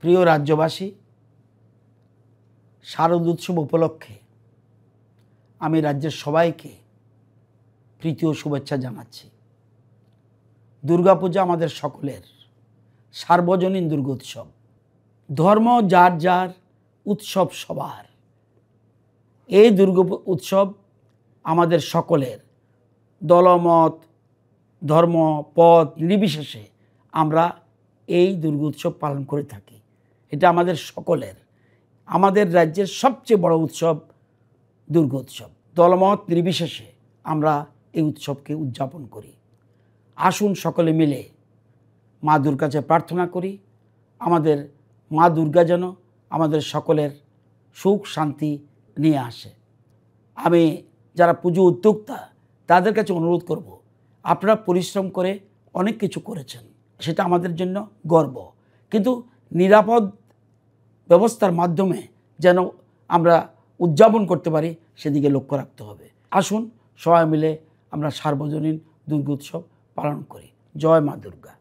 প্রিয় রাজ্যবাসী, শারদ উৎসব উপলক্ষে আমি রাজ্যের সবাইকে প্রীতি ও শুভেচ্ছা জানাচ্ছি। দুর্গাপূজা আমাদের সকলের সার্বজনীন দুর্গোৎসব। ধর্ম যার যার, উৎসব সবার। এই দুর্গা উৎসব আমাদের সকলের, দলমত ধর্ম পথ নির্বিশেষে আমরা এই দুর্গোৎসব পালন করে থাকি। এটা আমাদের সকলের, আমাদের রাজ্যের সবচেয়ে বড় উৎসব দুর্গোৎসব। দলমত নির্বিশেষে আমরা এই উৎসবকে উদযাপন করি। আসুন সকলে মিলে মা দুর্গার কাছে প্রার্থনা করি, আমাদের মা দুর্গা যেন আমাদের সকলের সুখ শান্তি নিয়ে আসে। আমি যারা পুজো উদ্যোক্তা তাদের কাছে অনুরোধ করব, আপনারা পরিশ্রম করে অনেক কিছু করেছেন, সেটা আমাদের জন্য গর্ব, কিন্তু নিরাপদ ব্যবস্থার মাধ্যমে যেন আমরা উদযাপন করতে পারি সেদিকে লক্ষ্য রাখতে হবে। আসুন সবাই মিলে আমরা সার্বজনীন দুর্গোৎসব পালন করি। জয় মা দুর্গা।